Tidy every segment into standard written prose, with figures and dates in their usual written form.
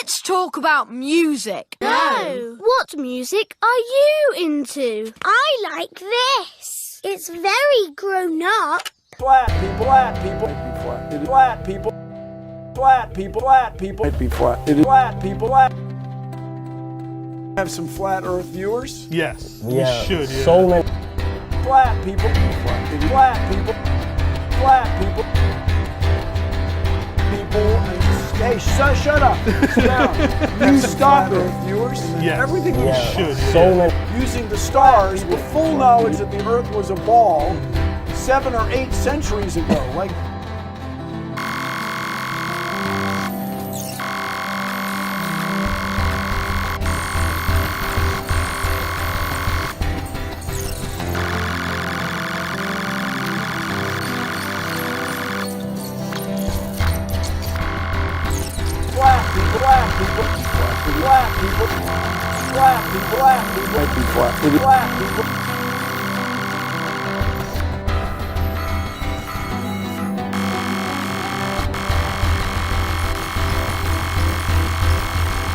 Let's talk about music. No. What music are you into? I like this. It's very grown up. Flat people, flat people, flat people, flat people, flat people, it'd be flat. Flat people, flat. Have some flat Earth viewers? Yes, yeah, we should. Yeah. So many. Flat people, flat people, flat people, Hey, shut up. Sit down. You stop it, viewers. Yes. Everything we we should. So many. Using the stars with full knowledge that the Earth was a ball 7 or 8 centuries ago. Like. Black people, black people, black people, black people, black people, black people.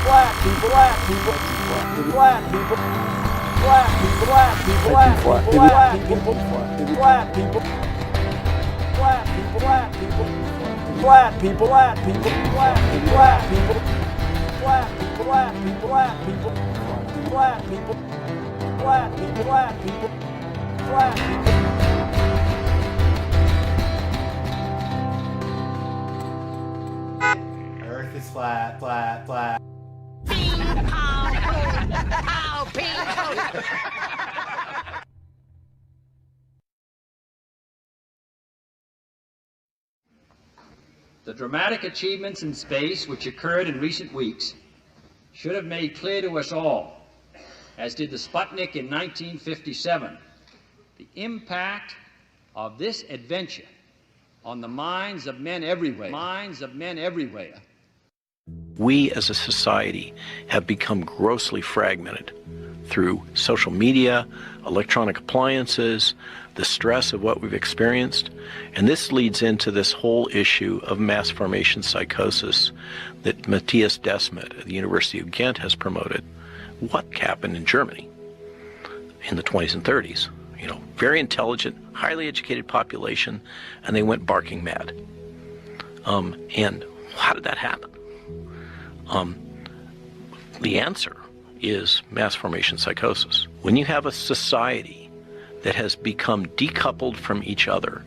Black people, black people, black people, black people, black people, black people, black people, black people, black people, black people. Black people, black people, black people, black people, black people, black people, black people, black people, black people, black people, black people. Earth is flat, flat, flat. The dramatic achievements in space which occurred in recent weeks should have made clear to us all, as did the Sputnik in 1957, the impact of this adventure on the minds of men everywhere. We as a society have become grossly fragmented through social media, electronic appliances, the stress of what we've experienced. And this leads into this whole issue of mass formation psychosis that Matthias Desmet at the University of Ghent has promoted. What happened in Germany in the 20s and 30s? You know, very intelligent, highly educated population, and they went barking mad. And how did that happen? The answer is mass formation psychosis. When you have a society that has become decoupled from each other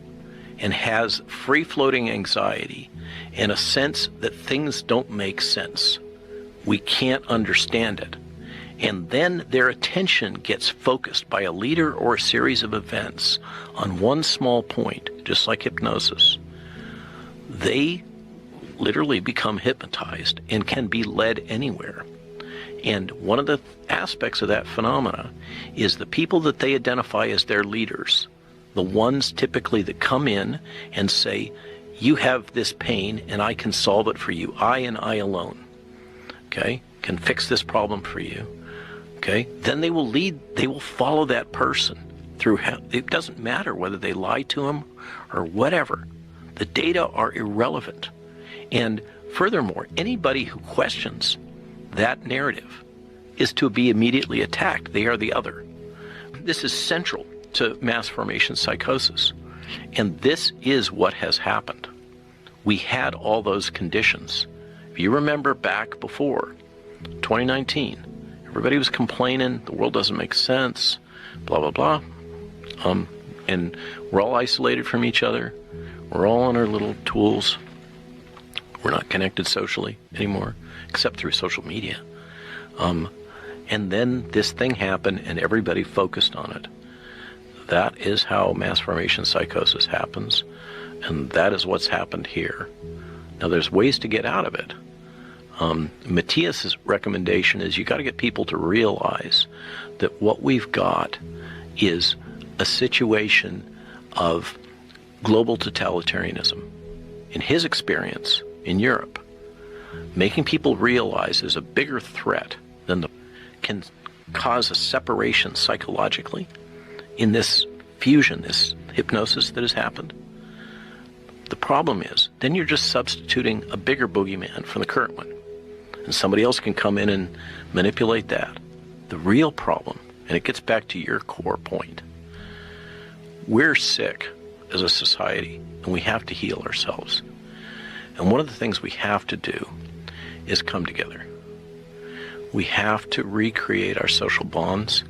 and has free-floating anxiety and a sense that things don't make sense, we can't understand it, and then their attention gets focused by a leader or a series of events on one small point, just like hypnosis, they literally become hypnotized and can be led anywhere. And one of the aspects of that phenomena is the people that they identify as their leaders, the ones typically that come in and say, you have this pain and I can solve it for you. I and I alone, okay, can fix this problem for you. Okay, then they will follow that person through. It doesn't matter whether they lie to them or whatever. The data are irrelevant. And furthermore, anybody who questions that narrative is to be immediately attacked. They are the other. This is central to mass formation psychosis. And this is what has happened. We had all those conditions. If you remember back before 2019, everybody was complaining, the world doesn't make sense, blah, blah, blah. And we're all isolated from each other. We're all on our little tools. We're not connected socially anymore, except through social media. And then this thing happened and everybody focused on it. That is how mass formation psychosis happens. And that is what's happened here. Now there's ways to get out of it. Matthias's recommendation is you got to get people to realize that what we've got is a situation of global totalitarianism. In his experience in Europe, making people realize there's a bigger threat than can cause a separation psychologically in this fusion, this hypnosis that has happened. The problem is, then you're just substituting a bigger boogeyman for the current one. and somebody else can come in and manipulate that. The real problem, and it gets back to your core point, we're sick as a society, and we have to heal ourselves. And one of the things we have to do is come together. We have to recreate our social bonds.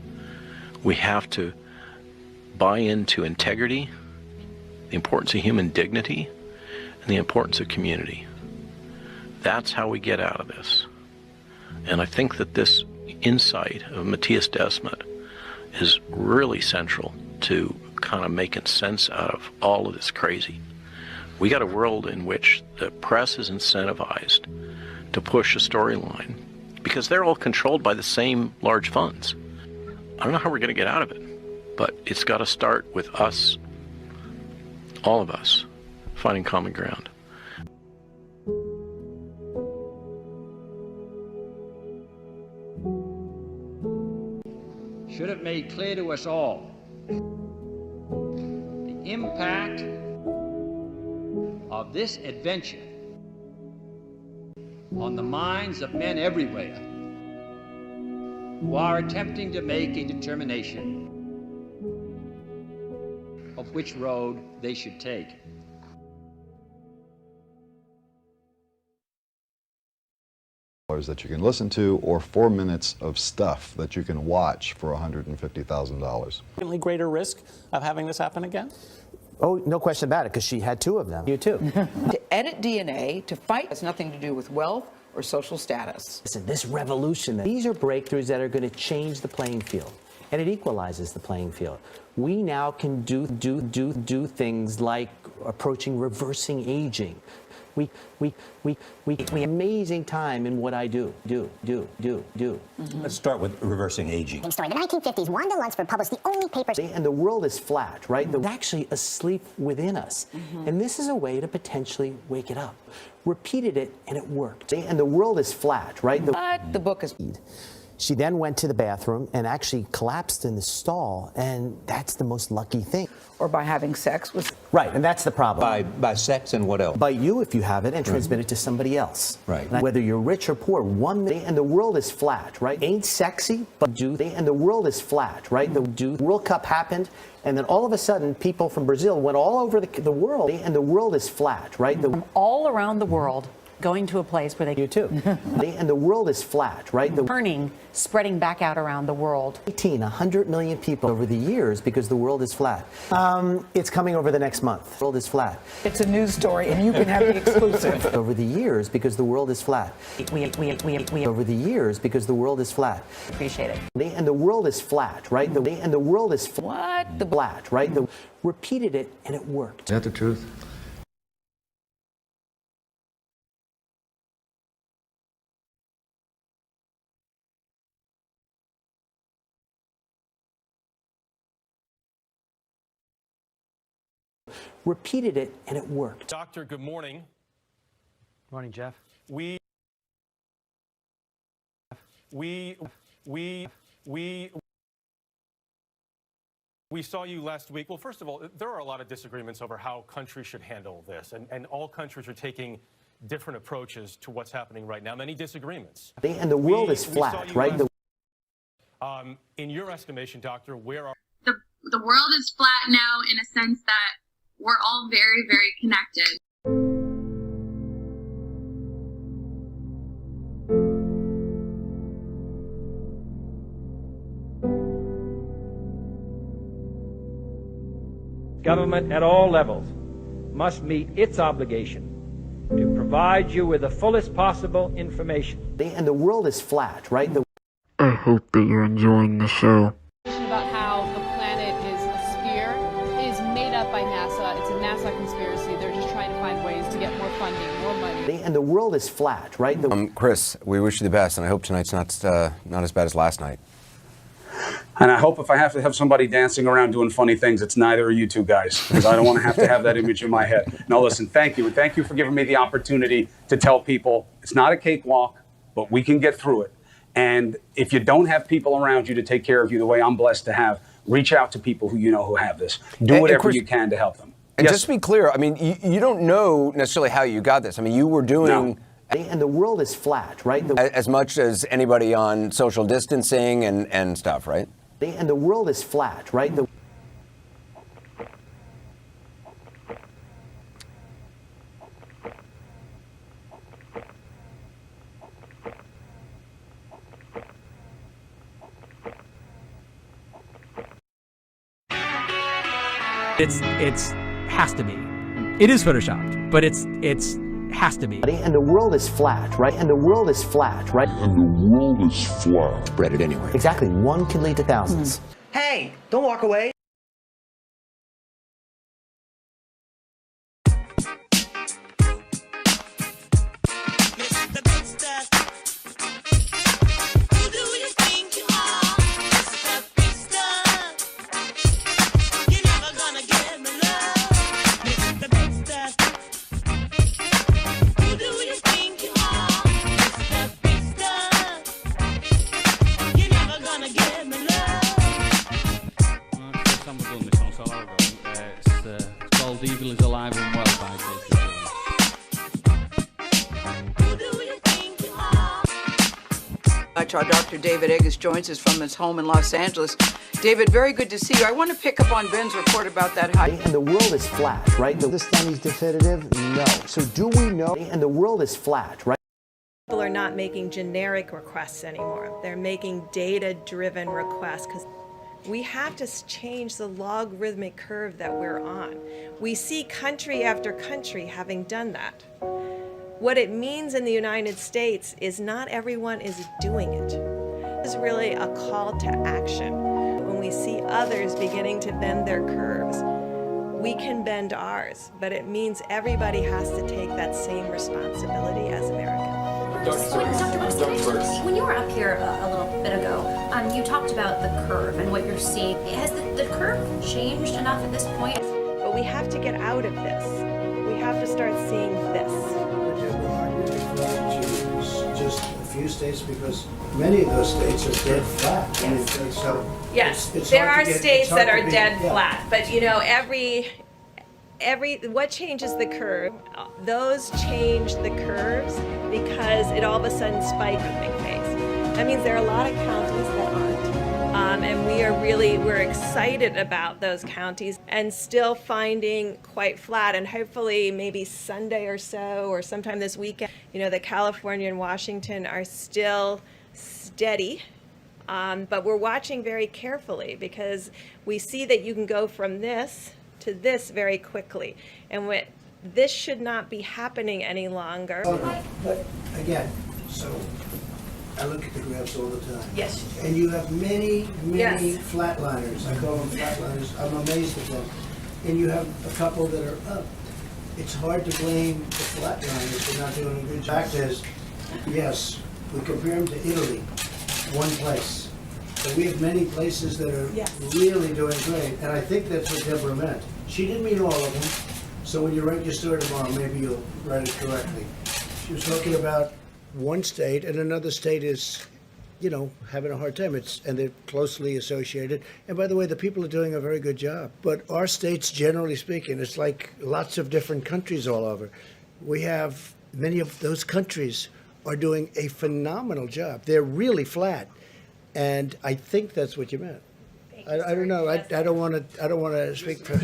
We have to buy into integrity, the importance of human dignity, and the importance of community. That's how we get out of this. And I think that this insight of Matthias Desmet is really central to kind of making sense out of all of this crazy. We got a world in which the press is incentivized to push a storyline because they're all controlled by the same large funds. I don't know how we're going to get out of it, but it's got to start with us, all of us, finding common ground. Should have made clear to us all the impact of this adventure on the minds of men everywhere who are attempting to make a determination of which road they should take. That you can listen to, or 4 minutes of stuff that you can watch for $150,000. Greater risk of having this happen again? Oh, no question about it, because she had 2 of them. You too. To edit DNA, to fight, has nothing to do with wealth or social status. Listen, this revolution, these are breakthroughs that are going to change the playing field, and it equalizes the playing field. We now can do things like approaching reversing aging. We amazing time in what I do. Let's start with reversing aging. Story. In the 1950s, Wanda Lunsford published the only paper. And the world is flat, right? It's actually asleep within us. And this is a way to potentially wake it up. Repeated it, and it worked. And the world is flat, right? But the book is... She then went to the bathroom and actually collapsed in the stall, and that's the most lucky thing. Or by having sex with... Right, and that's the problem. By sex and what else? By you if you have it and transmit it to somebody else. Right. Whether you're rich or poor, and the world is flat, right? Ain't sexy, but do they? And the world is flat, right? The World Cup happened, and then all of a sudden, people from Brazil went all over the world, and the world is flat, right? From all around the world, going to a place where they... You too. And the world is flat, right? Turning, spreading back out around the world. 100 million people over the years because the world is flat. It's coming over the next month. The world is flat. It's a news story, and you can have the exclusive. Over the years because the world is flat. Over the years because the world is flat. Appreciate it. And the world is flat, right? And the world is What? The flat, right? Repeated it, and it worked. Is that the truth? Repeated it, and it worked. Doctor, good morning. Morning, Jeff. We saw you last week. Well, first of all, there are a lot of disagreements over how countries should handle this, and all countries are taking different approaches to what's happening right now. Many disagreements. And the world is flat, right? In your estimation, Doctor, where are... The world is flat now in a sense that we're all very, very connected. Government at all levels must meet its obligation to provide you with the fullest possible information. And the world is flat, right? I hope that you're enjoying the show. About how the planet is a sphere is made up by NASA. It's a NASA conspiracy. They're just trying to find ways to get more funding, more money. And the world is flat, right? Chris, we wish you the best, and I hope tonight's not as bad as last night. And I hope if I have to have somebody dancing around doing funny things, it's neither of you two guys, because I don't want to have that image in my head. No, listen, thank you. And thank you for giving me the opportunity to tell people it's not a cakewalk, but we can get through it. And if you don't have people around you to take care of you the way I'm blessed to have, reach out to people who you know who have this. Do whatever you can to help them. And just to be clear, I mean, you don't know necessarily how you got this. I mean, you were doing And the world is flat, right? As much as anybody on social distancing and stuff, right? And the world is flat, right? It's has to be. It is photoshopped, but it's has to be. And the world is flat, right? And the world is flat, right? And the world is flat. Spread it anyway. Exactly. One can lead to thousands. Hey, don't walk away. Evil is alive and well by Dr. David Eggers joins us from his home in Los Angeles. David, very good to see you. I want to pick up on Ben's report about that hive. And the world is flat, right? This study's definitive? No. So do we know? And the world is flat, right? People are not making generic requests anymore. They're making data-driven requests because we have to change the logarithmic curve that we're on. We see country after country having done that. What it means in the United States is not everyone is doing it. It's really a call to action. When we see others beginning to bend their curves, we can bend ours, but it means everybody has to take that same responsibility as Americans. Dr. Brooks, when you were up here a little bit ago, you talked about the curve and what you're seeing. Has the curve changed enough at this point? But we have to get out of this. We have to start seeing this. Just a few states, because many of those states are dead flat. Yes. And so yes, there are states that are dead flat, but you know, what changes the curve? Those change the curves because it all of a sudden spiked with McPace. That means there are a lot of counties that aren't, and we're excited about those counties and still finding quite flat. And hopefully, maybe Sunday or so, or sometime this weekend, you know, the California and Washington are still steady. But we're watching very carefully because we see that you can go from this to this very quickly, and this should not be happening any longer. But again, so I look at the graphs all the time. Yes. And you have many Yes. flatliners. I call them flatliners. I'm amazed at them. And you have a couple that are up. It's hard to blame the flatliners for not doing a good job. The fact is, yes, we compare them to Italy, one place. But we have many places that are really doing great, and I think that's what Deborah meant. She didn't mean all of them, so when you write your story tomorrow, maybe you'll write it correctly. She was talking about one state, and another state is, you know, having a hard time. And they're closely associated. And by the way, the people are doing a very good job. But our states, generally speaking, it's like lots of different countries all over. We have many of those countries are doing a phenomenal job. They're really flat. And I think that's what you meant. I don't know. I don't want to speak for,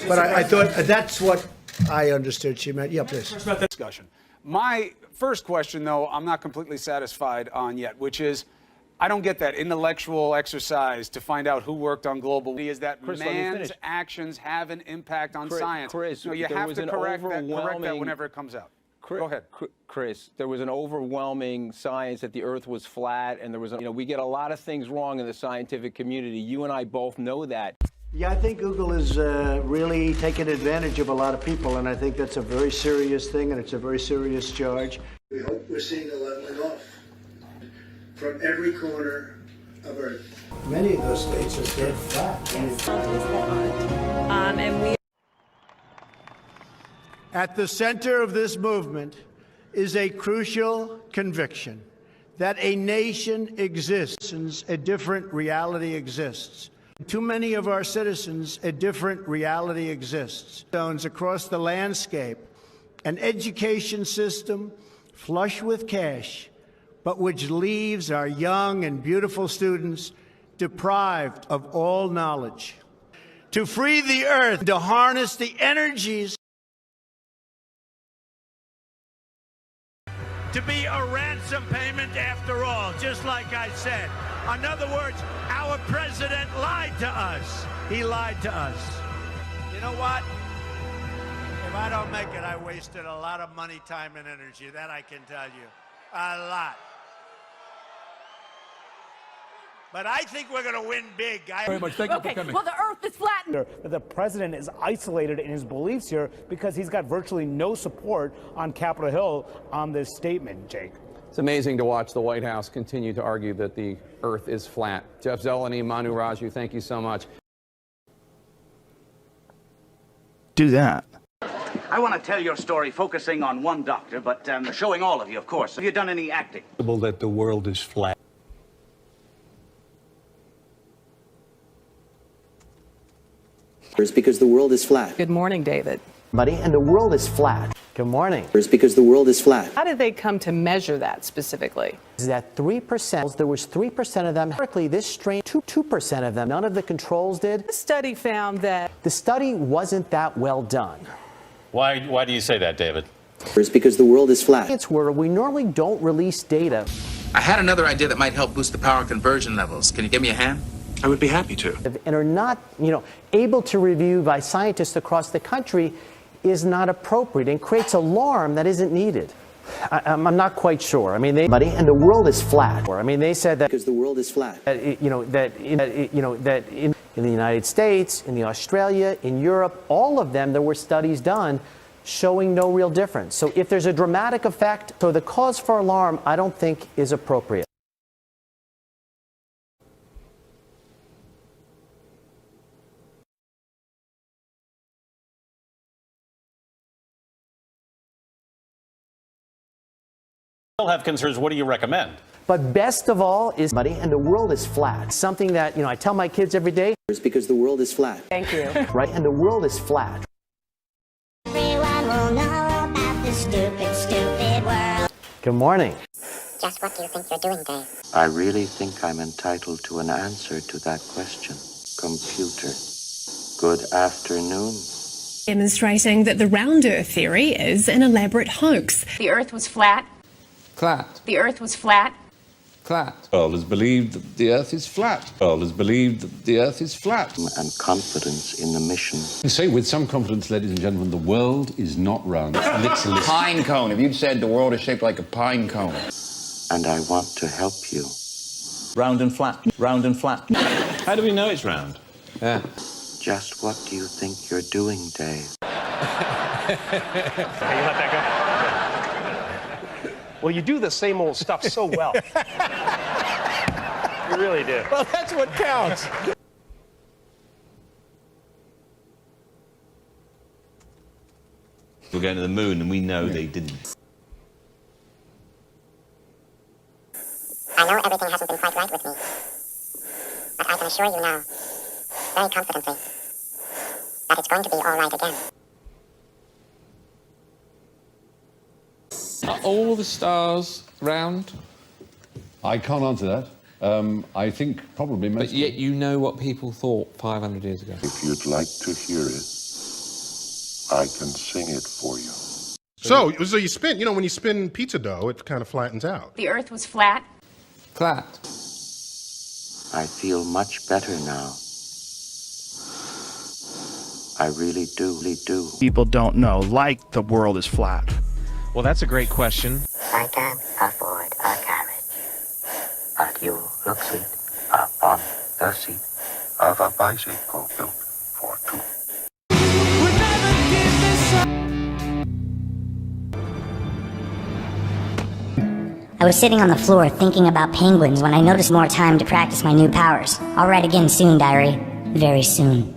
but I thought that's what I understood she meant. Yeah, please. First about that discussion. My first question, though, I'm not completely satisfied on yet, which is, I don't get that intellectual exercise to find out who worked on global. Is that Chris, man's actions have an impact on science? Chris, no, you have to correct that whenever it comes out. Go ahead. Chris, there was an overwhelming science that the Earth was flat, and there was, we get a lot of things wrong in the scientific community. You and I both know that. Yeah, I think Google is really taking advantage of a lot of people, and I think that's a very serious thing, and it's a very serious charge. We hope we're seeing a leveling off from every corner of Earth. Many of those states are dead flat. And we. At the center of this movement is a crucial conviction that a nation exists, a different reality exists. Too many of our citizens, a different reality exists. Across the landscape, an education system, flush with cash, but which leaves our young and beautiful students deprived of all knowledge. To free the earth, to harness the energies, to be a ransom payment after all, just like I said. In other words, our president lied to us. He lied to us. You know what? If I don't make it, I wasted a lot of money, time, and energy. That I can tell you. A lot. But I think we're going to win big. Very much. Thank you for coming. Well, the earth is flattened. The president is isolated in his beliefs here because he's got virtually no support on Capitol Hill on this statement, Jake. It's amazing to watch the White House continue to argue that the earth is flat. Jeff Zeleny, Manu Raju, thank you so much. Do that. I want to tell your story focusing on one doctor, but showing all of you, of course. Have you done any acting? That the world is flat. Because the world is flat. Good morning, David. And the world is flat. Good morning. Because the world is flat. How did they come to measure that specifically? Is that 3%? There was 3% of them. Historically, this strain, 2% of them. None of the controls did. The study found that the study wasn't that well done. Why do you say that, David? Because the world is flat. It's where we normally don't release data. I had another idea that might help boost the power conversion levels. Can you give me a hand? I would be happy to. And are not, able to review by scientists across the country is not appropriate and creates alarm that isn't needed. I'm not quite sure. I mean, and the world is flat. I mean, they said that because the world is flat. That in the United States, in the Australia, in Europe, all of them, there were studies done showing no real difference. So if there's a dramatic effect, so the cause for alarm, I don't think is appropriate. Still have concerns. What do you recommend? But best of all is money, and the world is flat. Something that, I tell my kids every day is because the world is flat. Thank you. Right? And the world is flat. Everyone will know about this stupid world. Good morning. Just what do you think you're doing, Dave? I really think I'm entitled to an answer to that question. Computer. Good afternoon. Demonstrating that the round Earth theory is an elaborate hoax. The earth was flat. Flat. The earth was flat. Flat. The world has believed that the earth is flat. The world has believed that the earth is flat. And confidence in the mission. I say with some confidence, ladies and gentlemen, the world is not round. It's literally pine cone. If you'd said the world is shaped like a pine cone. And I want to help you. Round and flat. Round and flat. How do we know it's round? Yeah. Just what do you think you're doing, Dave? Hey, you let that go? Well, you do the same old stuff so well. You really do. Well, that's what counts. We're going to the moon, and we know they didn't. I know everything hasn't been quite right with me, but I can assure you now, very confidently, that it's going to be all right again. Are all the stars round? I can't answer that. I think probably most. But yet you know what people thought 500 years ago. If you'd like to hear it, I can sing it for you. So you spin, when you spin pizza dough, it kind of flattens out. The earth was flat. Flat. I feel much better now. I really do. People don't know, like the world is flat. Well, that's a great question. I can afford a carriage, but you look sweet up on the seat of a bicycle built for two. I was sitting on the floor thinking about penguins when I noticed more time to practice my new powers. I'll write again soon, diary. Very soon.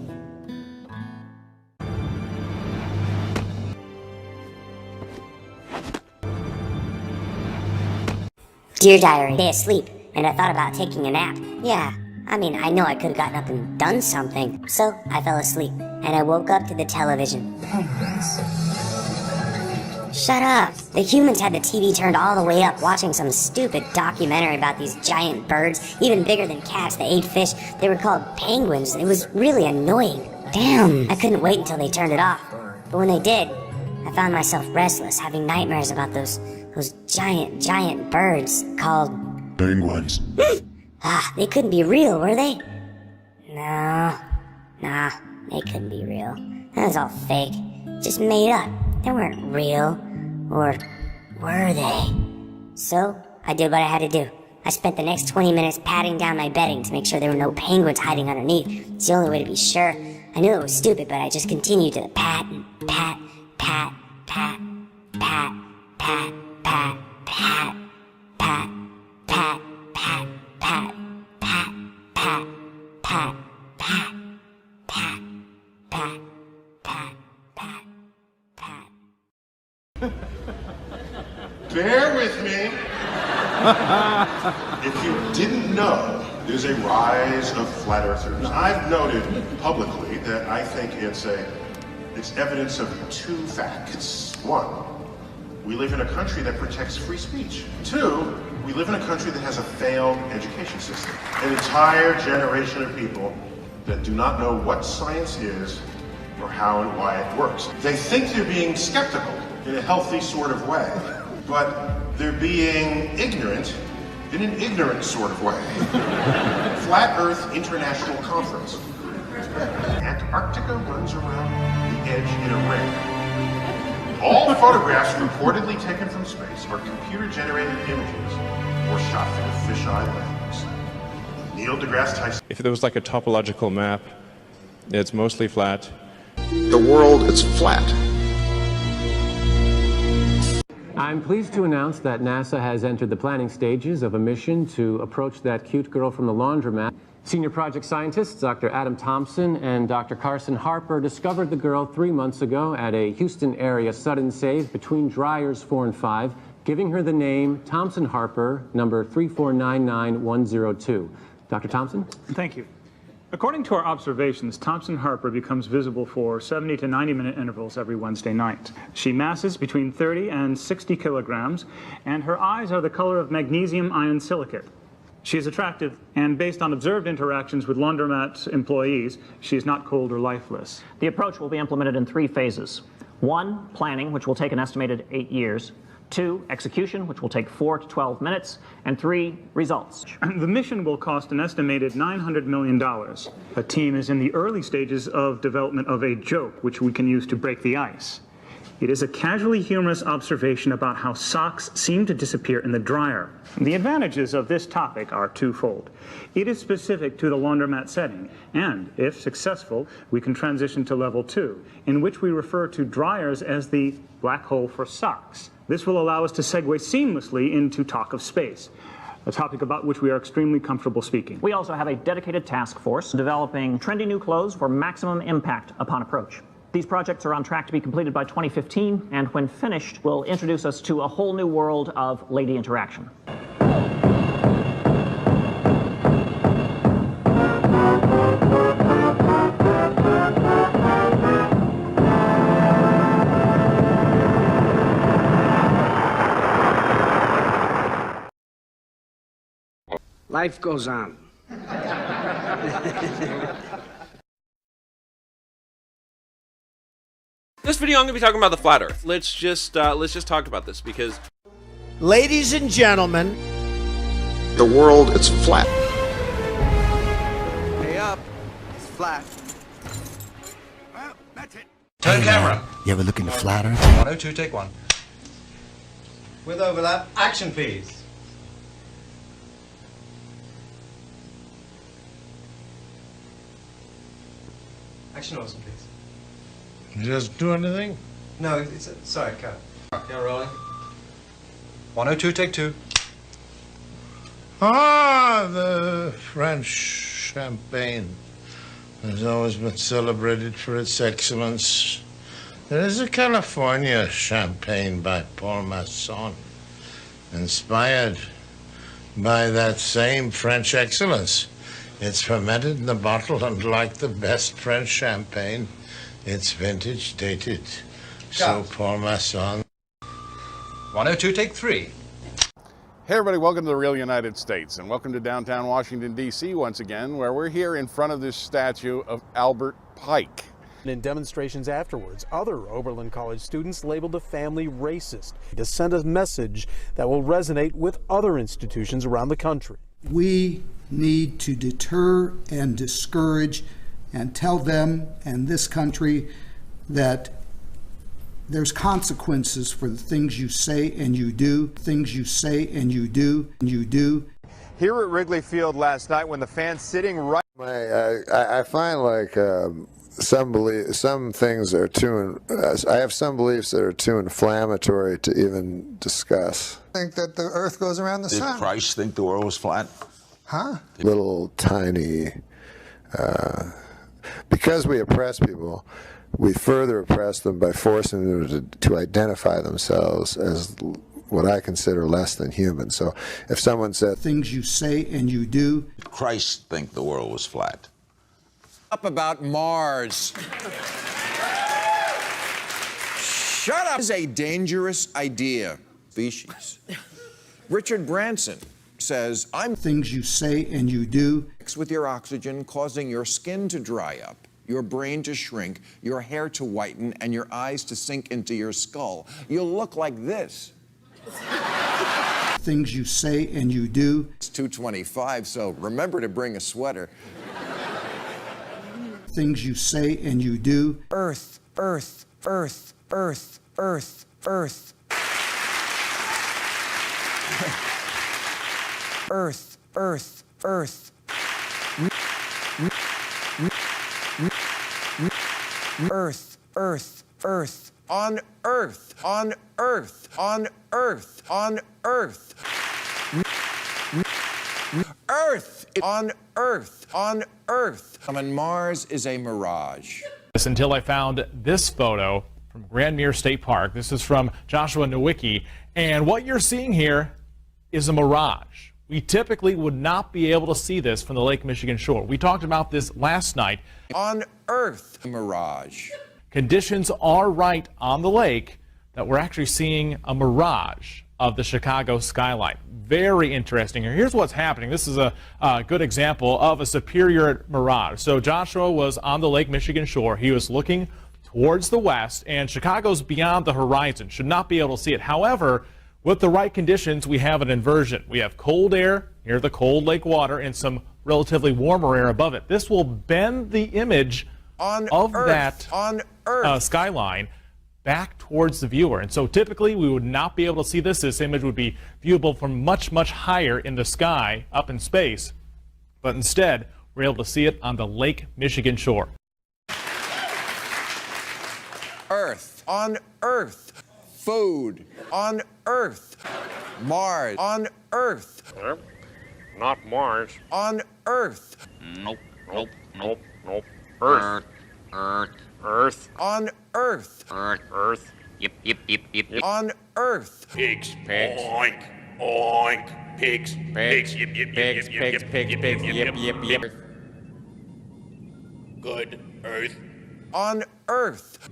Dear diary, stay asleep, and I thought about taking a nap. Yeah, I know I could have gotten up and done something. So I fell asleep, and I woke up to the television. Penguins. Shut up. The humans had the TV turned all the way up watching some stupid documentary about these giant birds, even bigger than cats that ate fish. They were called penguins. It was really annoying. Damn, I couldn't wait until they turned it off. But when they did, I found myself restless, having nightmares about those giant birds called penguins. They couldn't be real, were they? No. Nah, they couldn't be real. That was all fake. Just made up. They weren't real. Or were they? So, I did what I had to do. I spent the next 20 minutes patting down my bedding to make sure there were no penguins hiding underneath. It's the only way to be sure. I knew it was stupid, but I just continued to pat and pat, pat, pat, pat, pat, pat, pat, pat, pat, pat, pat, pat, pat, pat, pat, pat, pat, pat, pat, pat. Bear with me. If you didn't know, there's a rise of flat earthers. I've noted publicly that I think it's evidence of two facts. One, we live in a country that protects free speech. Two, we live in a country that has a failed education system. An entire generation of people that do not know what science is or how and why it works. They think they're being skeptical in a healthy sort of way, but they're being ignorant in an ignorant sort of way. Flat Earth International Conference. Antarctica runs around the edge in a ring. All photographs reportedly taken from space are computer-generated images or shot through fisheye lens. Neil deGrasse Tyson. If there was like a topological map, it's mostly flat. The world is flat. I'm pleased to announce that NASA has entered the planning stages of a mission to approach that cute girl from the laundromat. Senior project scientists Dr. Adam Thompson and Dr. Carson Harper discovered the girl 3 months ago at a Houston area sudden save between dryers 4 and 5, giving her the name Thompson Harper, number 3499102. Dr. Thompson? Thank you. According to our observations, Thompson Harper becomes visible for 70 to 90-minute intervals every Wednesday night. She masses between 30 and 60 kilograms, and her eyes are the color of magnesium ion silicate. She is attractive, and based on observed interactions with laundromat employees, she is not cold or lifeless. The approach will be implemented in 3 phases. 1, planning, which will take an estimated 8 years. 2, execution, which will take 4 to 12 minutes. And 3, results. The mission will cost an estimated $900 million. A team is in the early stages of development of a joke, which we can use to break the ice. It is a casually humorous observation about how socks seem to disappear in the dryer. The advantages of this topic are twofold. It is specific to the laundromat setting, and if successful, we can transition to level 2, in which we refer to dryers as the black hole for socks. This will allow us to segue seamlessly into talk of space, a topic about which we are extremely comfortable speaking. We also have a dedicated task force developing trendy new clothes for maximum impact upon approach. These projects are on track to be completed by 2015, and when finished, will introduce us to a whole new world of lady interaction. Life goes on. This video, I'm going to be talking about the flat Earth. Let's just talk about this because, ladies and gentlemen, the world is flat. Pay up. It's flat. Well, that's it. Turn camera. You ever look into flat Earth? 102, take 1. With overlap, action please. Action awesome, please. Just do anything? No, it's sorry, cut. Yeah, rolling. 102, take 2. Ah, the French champagne has always been celebrated for its excellence. There is a California champagne by Paul Masson, inspired by that same French excellence. It's fermented in the bottle, and like the best French champagne, it's vintage dated. So Paul Masson 102, take 3. Hey everybody, welcome to the real United States, and welcome to downtown Washington, D.C. once again, where we're here in front of this statue of Albert Pike. In demonstrations afterwards, other Oberlin College students labeled the family racist to send a message that will resonate with other institutions around the country. We need to deter and discourage and tell them and this country that there's consequences for the things you say and you do, things you say and you do, and you do. Here at Wrigley Field last night when the fans sitting right... I find like some things are too, I have some beliefs that are too inflammatory to even discuss. I think that the earth goes around the sun. Did Christ think the world was flat? Huh? Little tiny, because we oppress people, we further oppress them by forcing them to identify themselves as what I consider less than human. So if someone said, things you say and you do. Did Christ think the world was flat? Up about Mars. Shut up. This is a dangerous idea. Species. Richard Branson says, I'm things you say and you do. With your oxygen, causing your skin to dry up, your brain to shrink, your hair to whiten, and your eyes to sink into your skull. You'll look like this. Things you say and you do. It's 2:25, so remember to bring a sweater. Things you say and you do. Earth, earth, earth, earth, earth, earth. Earth, earth, earth. Earth, earth, earth. On earth, on earth, on earth, on earth. Earth, on earth, on earth. And Mars is a mirage. Until I found this photo from Grand Mere State Park. This is from Joshua Nowicki, and what you're seeing here is a mirage. We typically would not be able to see this from the Lake Michigan shore. We talked about this last night. On Earth, a mirage. Conditions are right on the lake that we're actually seeing a mirage of the Chicago skyline. Very interesting here. Here's what's happening. This is a good example of a superior mirage. So Joshua was on the Lake Michigan shore. He was looking towards the west, and Chicago's beyond the horizon. Should not be able to see it. However, with the right conditions, we have an inversion. We have cold air near the cold lake water and some relatively warmer air above it. This will bend the image of that skyline back towards the viewer. And so typically we would not be able to see this. This image would be viewable from much, much higher in the sky, up in space. But instead, we're able to see it on the Lake Michigan shore. Earth, on Earth. Food, on Earth. Mars, on Earth. Not Mars. On Earth. Nope, nope, nope, nope. Earth. Earth. Earth. On Earth. Earth. Earth. Yep, yep, yep, yep, yep. On Earth. Pigs. Pigs. Oink. Oink. Pigs. Pigs. Yep, yep, Pigs, yep, pigs, yep, pigs, yep, pigs, yep, yep, yep, yep, yep. Good. Earth. On Earth.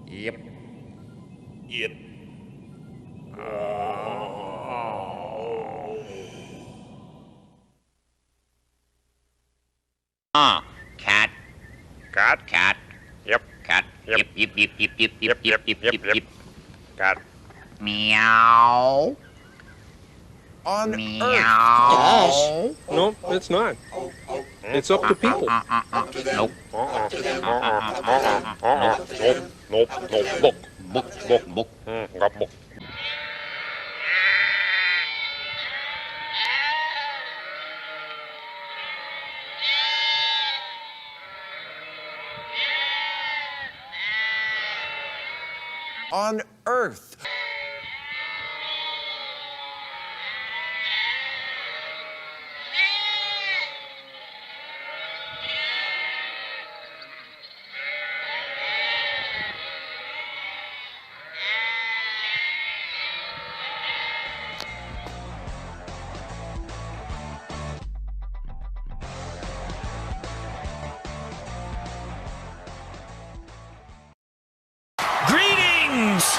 Yep. Yep. Cat. Cat. Cat. Yep. Cat. Yep. Yep. Yep. Yep. Yep. Yep. Yep. Yep. Yep. Yep. Cat. Meow. On Meow. Earth. No, it's not. It's up to people. Nope. Nope. Nope. Nope. Book. Book. Book. Book. Got book. On Earth. Greetings!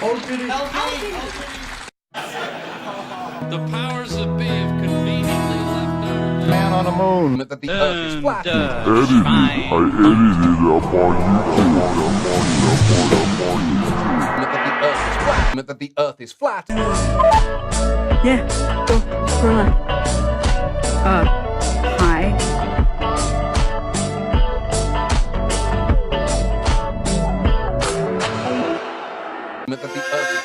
The powers that be have conveniently left our Man on the moon. That the earth is flat. I edited it up on YouTube. That the earth is flat. Yeah, go on. Hi. That the earth is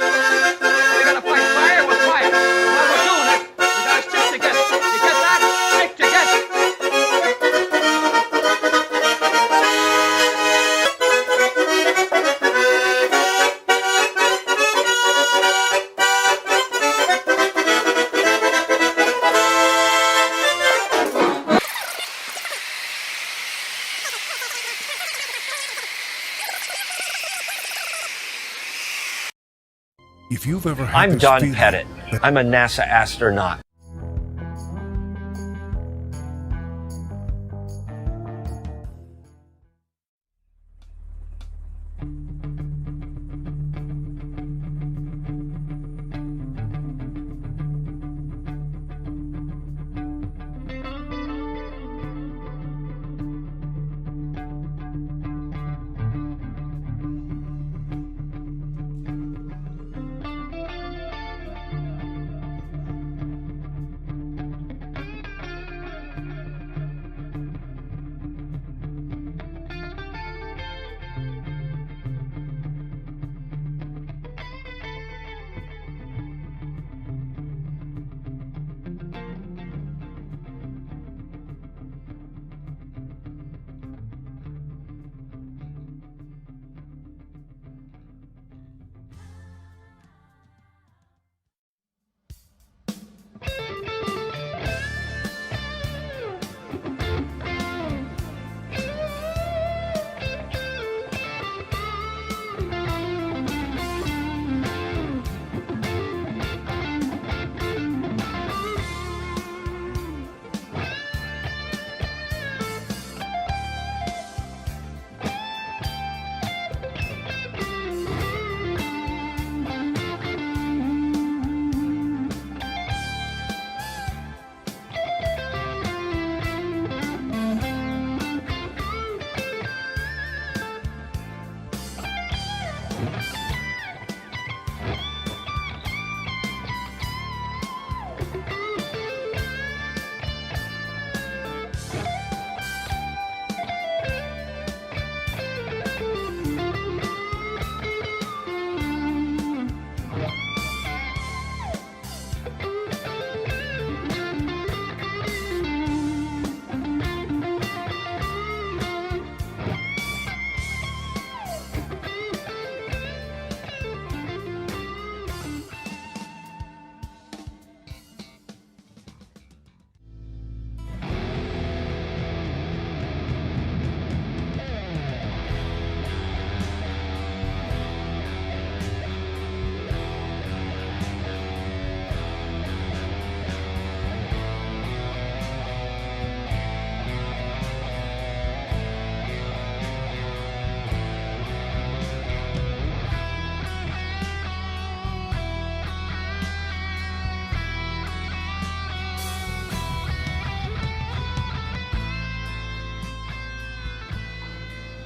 We gotta fight fire with fire. While we're doing it, we gotta stick together. You get that? Stick together. If you've ever had I'm this Don feeling Pettit. I'm a NASA astronaut.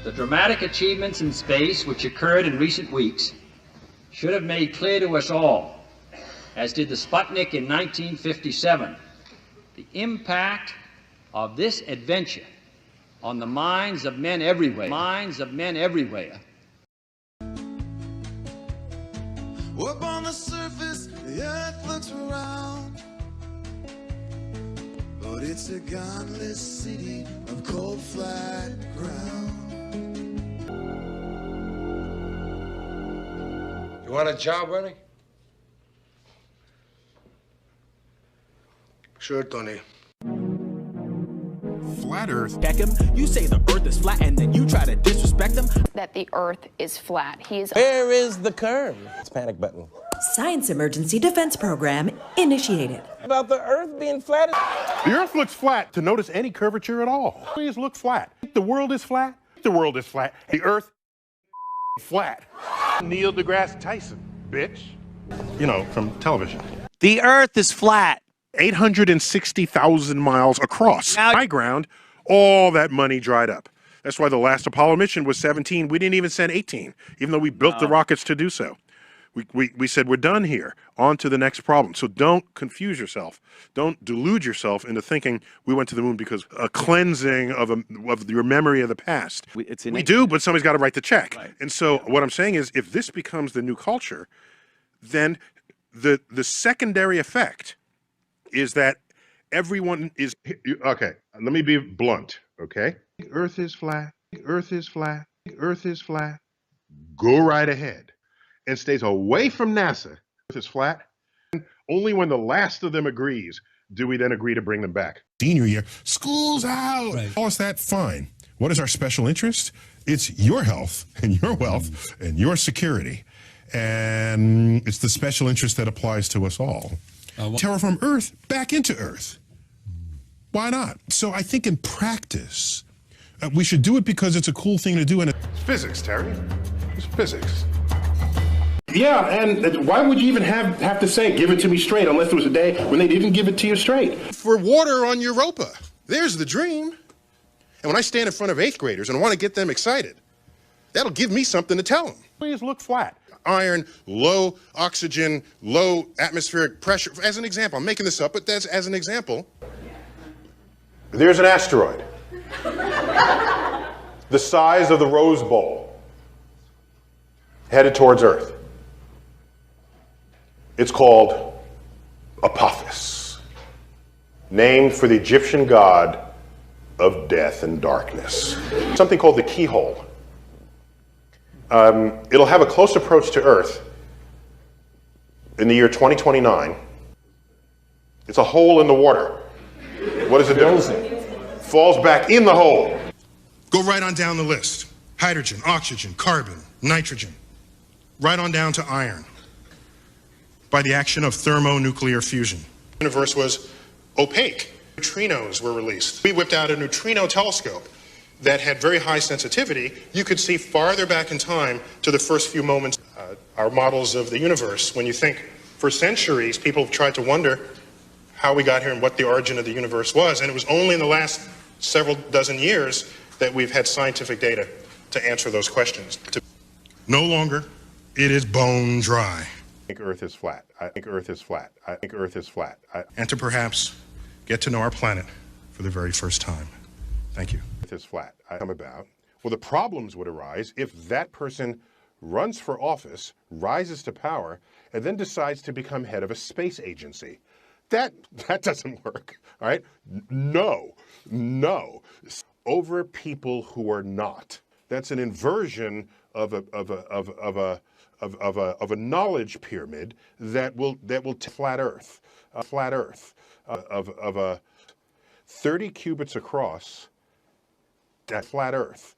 The dramatic achievements in space which occurred in recent weeks should have made clear to us all, as did the Sputnik in 1957, the impact of this adventure on the minds of men everywhere. Up on the surface, the earth looks round, but it's a godless city of cold, flat ground. You want a job, Ernie? Sure, Tony. Flat Earth. Beckham, you say the Earth is flat and then you try to disrespect them? That the Earth is flat. Where is the curve? It's panic button. Science Emergency Defense Program initiated. About the Earth being flat? The Earth looks flat to notice any curvature at all. Please look flat. The world is flat. The world is flat. The Earth flat. Neil deGrasse Tyson bitch. You know, from television. The Earth is flat. 860,000 miles across. High ground, all that money dried up. That's why the last Apollo mission was 17. We didn't even send 18, even though we built the rockets to do so. We said, we're done here. On to the next problem. So don't confuse yourself. Don't delude yourself into thinking we went to the moon because a cleansing of your memory of the past. We do, but somebody's got to write the check. Right. And so what I'm saying is, if this becomes the new culture, then the secondary effect is that everyone is... Okay, let me be blunt, okay? Earth is flat. Earth is flat. Earth is flat. Go right ahead. And stays away from NASA. Earth is flat. Only when the last of them agrees do we then agree to bring them back. Senior year, school's out. Right. Call us that, fine. What is our special interest? It's your health and your wealth and your security. And it's the special interest that applies to us all. Terraform Earth back into Earth. Why not? So I think in practice, we should do it because it's a cool thing to do. And it's physics, Terry. It's physics. Yeah, and why would you even have to say, give it to me straight, unless there was a day when they didn't give it to you straight? For water on Europa. There's the dream. And when I stand in front of 8th graders and I want to get them excited, that'll give me something to tell them. Please look flat. Iron, low oxygen, low atmospheric pressure. As an example, I'm making this up, but that's as an example. There's an asteroid. The size of the Rose Bowl. Headed towards Earth. It's called Apophis, named for the Egyptian god of death and darkness. Something called the keyhole. It'll have a close approach to Earth in the year 2029. It's a hole in the water. What does it do? Falls back in the hole. go right on down the list. Hydrogen, oxygen, carbon, nitrogen. Right on down to iron. By the action of thermonuclear fusion. The universe was opaque. Neutrinos were released. We whipped out a neutrino telescope that had very high sensitivity. You could see farther back in time to the first few moments. Our models of the universe, when you think for centuries, people have tried to wonder how we got here and what the origin of the universe was. And it was only in the last several dozen years that we've had scientific data to answer those questions. No longer, it is bone dry. I think Earth is flat. I think Earth is flat. I think Earth is flat. And to perhaps get to know our planet for the very first time. Thank you. Earth is flat. I'm about. Well, the problems would arise if that person runs for office, rises to power, and then decides to become head of a space agency. That doesn't work, all right? No. Over people who are not. That's an inversion of a knowledge pyramid that will flat Earth, of a 30 cubits across. That flat Earth,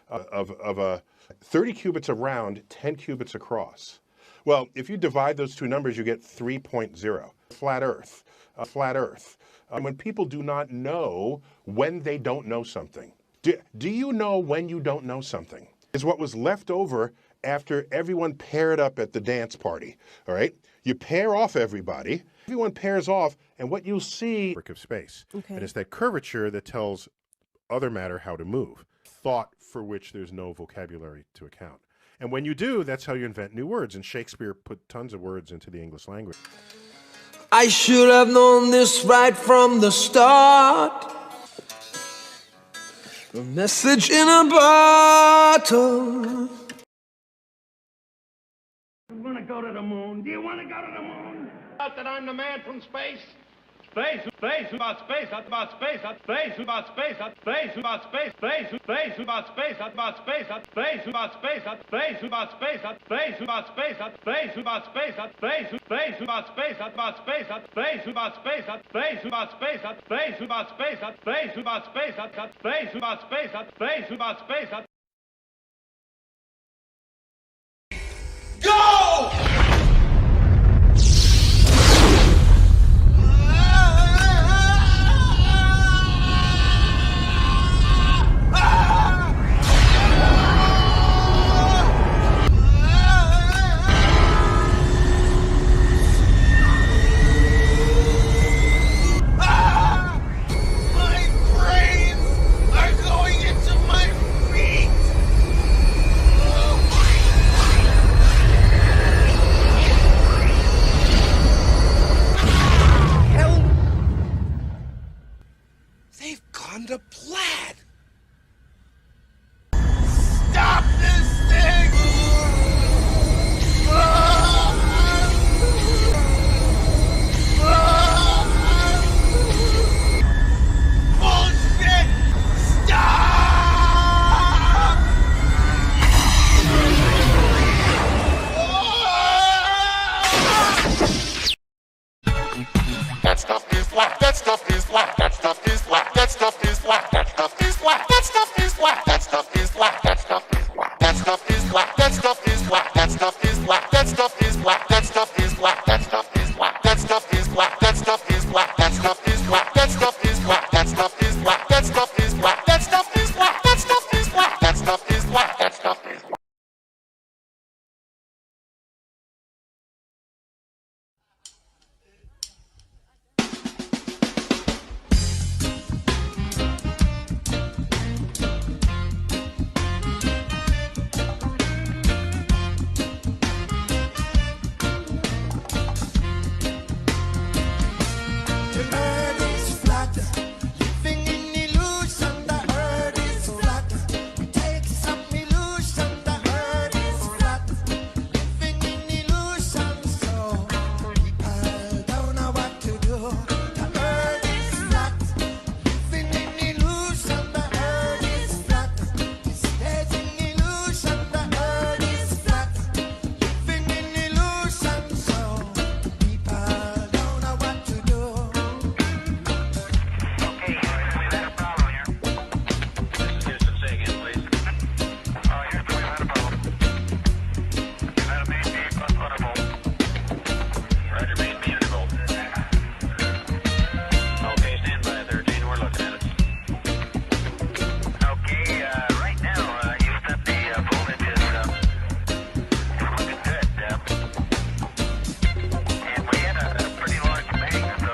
of a 30 cubits around, 10 cubits across. Well, if you divide those two numbers, you get 3.0. Flat Earth, flat Earth. When people do not know when they don't know something. Do you know when you don't know something? Is what was left over after everyone paired up at the dance party, all right? You pair off everybody, everyone pairs off, and what you'll see of space. Okay. And it's that curvature that tells other matter how to move. Thought for which there's no vocabulary to account. And when you do, that's how you invent new words. And Shakespeare put tons of words into the English language. I should have known this right from the start. A message in a bottle. You want to go to the moon? Do you want to go to the moon? Out that I'm the man from space? Space, about space, about space, space, about space, space, about space, space, about space, about space, space, about space, space, about space, space, about space, space, about space, space, about space, about space, space, about space, space, about space, space, about space, space, about space, space, about space, space, about space. Go! a plan.